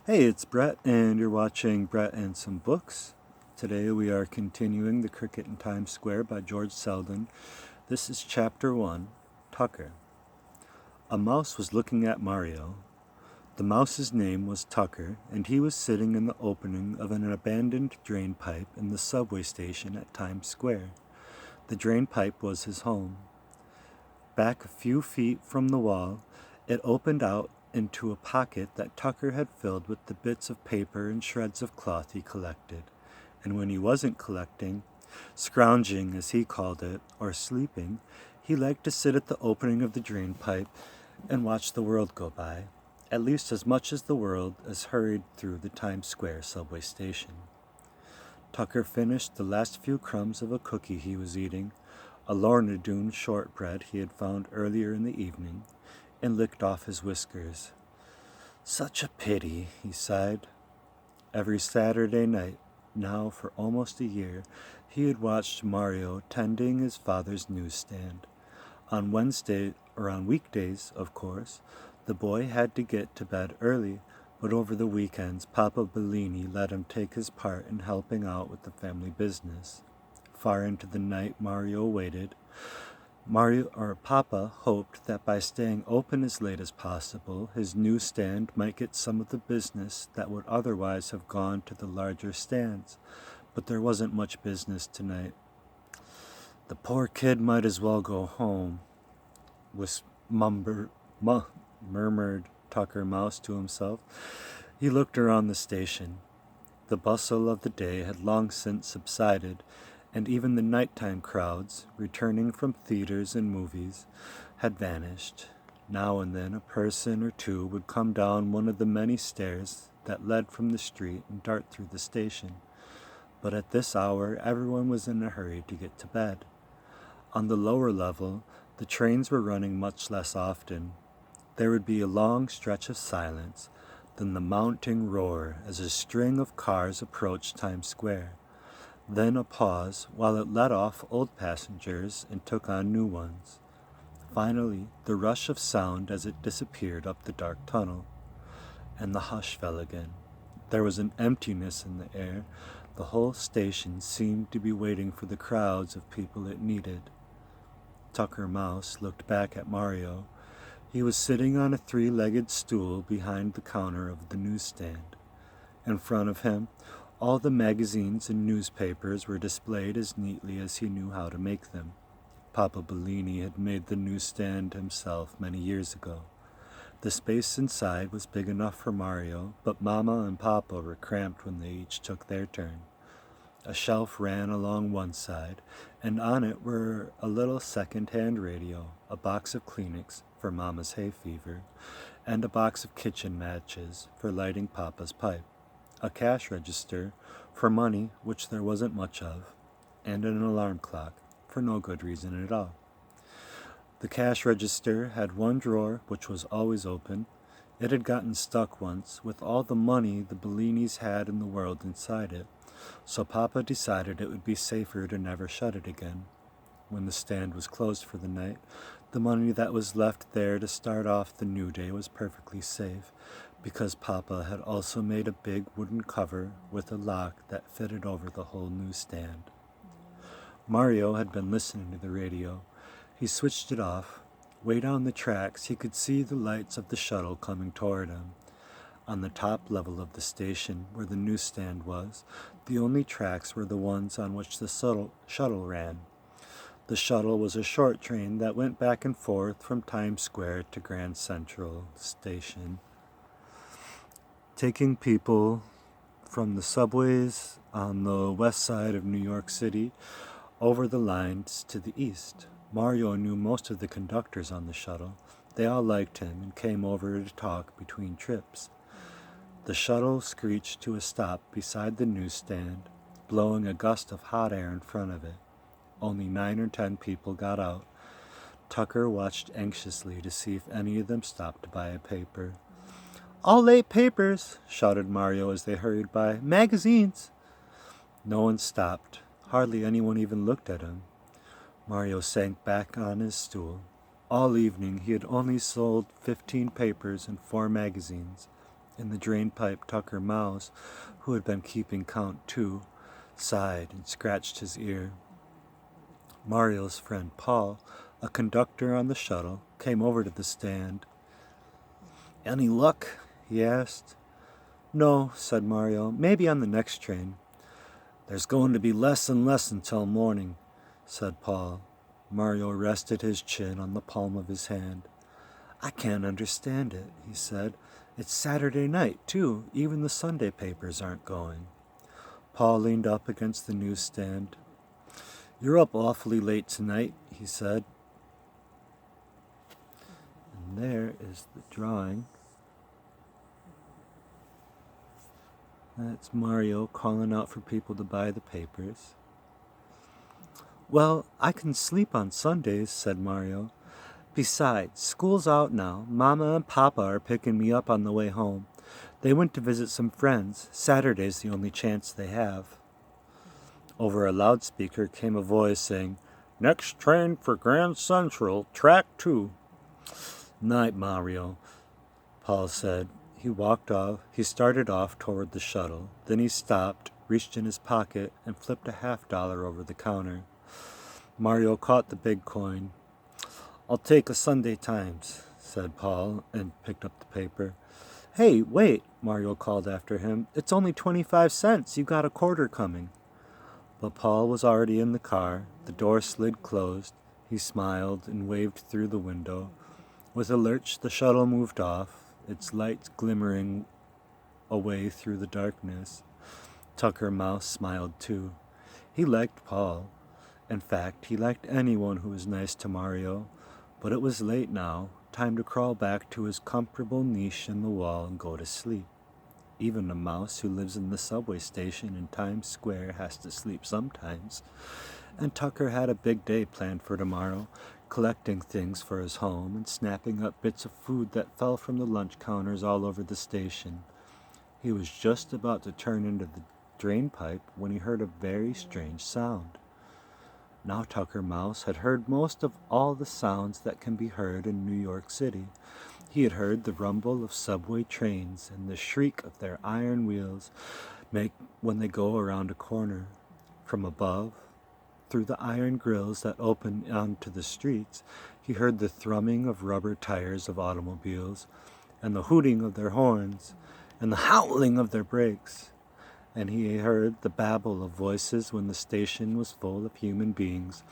Hey, it's Brett, and you're watching Brett and Some Books. Today we are continuing The Cricket in Times Square by George Selden. This is Chapter 1, Tucker. A mouse was looking at Mario. The mouse's name was Tucker, and he was sitting in the opening of an abandoned drain pipe in the subway station at Times Square. The drain pipe was his home. Back a few feet from the wall, it opened out into a pocket that Tucker had filled with the bits of paper and shreds of cloth he collected. And when he wasn't collecting, scrounging as he called it, or sleeping, he liked to sit at the opening of the drain pipe and watch the world go by, at least as much as the world as hurried through the Times Square subway station. Tucker finished the last few crumbs of a cookie he was eating, a Lorna Doone shortbread he had found earlier in the evening, and licked off his whiskers. Such a pity, he sighed. Every Saturday night, now for almost a year, he had watched Mario tending his father's newsstand. On weekdays, of course, the boy had to get to bed early, but over the weekends Papa Bellini let him take his part in helping out with the family business. Far into the night Mario waited. Papa hoped that by staying open as late as possible, his newsstand might get some of the business that would otherwise have gone to the larger stands, but there wasn't much business tonight. The poor kid might as well go home, murmured Tucker Mouse to himself. He looked around the station. The bustle of the day had long since subsided, and even the nighttime crowds, returning from theaters and movies, had vanished. Now and then a person or two would come down one of the many stairs that led from the street and dart through the station. But at this hour everyone was in a hurry to get to bed. On the lower level, the trains were running much less often. There would be a long stretch of silence, then the mounting roar as a string of cars approached Times Square. Then a pause while it let off old passengers and took on new ones. Finally, the rush of sound as it disappeared up the dark tunnel. And the hush fell again. There was an emptiness in the air. The whole station seemed to be waiting for the crowds of people it needed. Tucker Mouse looked back at Mario. He was sitting on a three-legged stool behind the counter of the newsstand. In front of him, all the magazines and newspapers were displayed as neatly as he knew how to make them. Papa Bellini had made the newsstand himself many years ago. The space inside was big enough for Mario, but Mama and Papa were cramped when they each took their turn. A shelf ran along one side, and on it were a little second-hand radio, a box of Kleenex for Mama's hay fever, and a box of kitchen matches for lighting Papa's pipe, a cash register for money which there wasn't much of, and an alarm clock for no good reason at all. The cash register had one drawer which was always open. It had gotten stuck once with all the money the Bellinis had in the world inside it, so Papa decided it would be safer to never shut it again. When the stand was closed for the night, the money that was left there to start off the new day was perfectly safe, because Papa had also made a big wooden cover with a lock that fitted over the whole newsstand. Mario had been listening to the radio. He switched it off. Way down the tracks, he could see the lights of the shuttle coming toward him. On the top level of the station, where the newsstand was, the only tracks were the ones on which the shuttle ran. The shuttle was a short train that went back and forth from Times Square to Grand Central Station, taking people from the subways on the west side of New York City over the lines to the east. Mario knew most of the conductors on the shuttle. They all liked him and came over to talk between trips. The shuttle screeched to a stop beside the newsstand, blowing a gust of hot air in front of it. Only 9 or 10 people got out. Tucker watched anxiously to see if any of them stopped to buy a paper. "All late papers," shouted Mario as they hurried by. "Magazines!" No one stopped. Hardly anyone even looked at him. Mario sank back on his stool. All evening he had only sold 15 papers and 4 magazines. In the drainpipe, Tucker Mouse, who had been keeping count too, sighed and scratched his ear. Mario's friend Paul, a conductor on the shuttle, came over to the stand. "Any luck?" he asked. "No," said Mario. "Maybe on the next train." "There's going to be less and less until morning," said Paul. Mario rested his chin on the palm of his hand. "I can't understand it," he said. "It's Saturday night, too. Even the Sunday papers aren't going." Paul leaned up against the newsstand. "You're up awfully late tonight," he said. And there is the drawing. That's Mario calling out for people to buy the papers. "Well, I can sleep on Sundays," said Mario. "Besides, school's out now. Mama and Papa are picking me up on the way home. They went to visit some friends. Saturday's the only chance they have." Over a loudspeaker came a voice saying, "Next train for Grand Central, track 2. "Night, Mario," Paul said. He started off toward the shuttle. Then he stopped, reached in his pocket, and flipped a $50 over the counter. Mario caught the big coin. "I'll take a Sunday Times," said Paul, and picked up the paper. "Hey, wait," Mario called after him. "It's only 25 cents. You got a quarter coming." But Paul was already in the car. The door slid closed. He smiled and waved through the window. With a lurch, the shuttle moved off, its lights glimmering away through the darkness. Tucker Mouse smiled too. He liked Paul. In fact, he liked anyone who was nice to Mario. But it was late now, time to crawl back to his comfortable niche in the wall and go to sleep. Even a mouse who lives in the subway station in Times Square has to sleep sometimes. And Tucker had a big day planned for tomorrow, collecting things for his home and snapping up bits of food that fell from the lunch counters all over the station. He was just about to turn into the drain pipe when he heard a very strange sound. Now Tucker Mouse had heard most of all the sounds that can be heard in New York City. He had heard the rumble of subway trains and the shriek of their iron wheels when they go around a corner. From above, through the iron grills that opened onto the streets, he heard the thrumming of rubber tires of automobiles, and the hooting of their horns, and the howling of their brakes. And he heard the babble of voices when the station was full of human beings,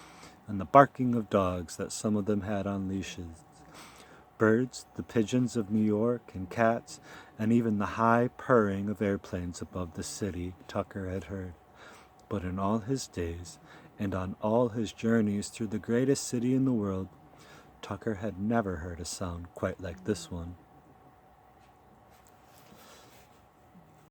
and the barking of dogs that some of them had on leashes. Birds, the pigeons of New York, and cats, and even the high purring of airplanes above the city Tucker had heard. But in all his days, and on all his journeys through the greatest city in the world, Tucker had never heard a sound quite like this one.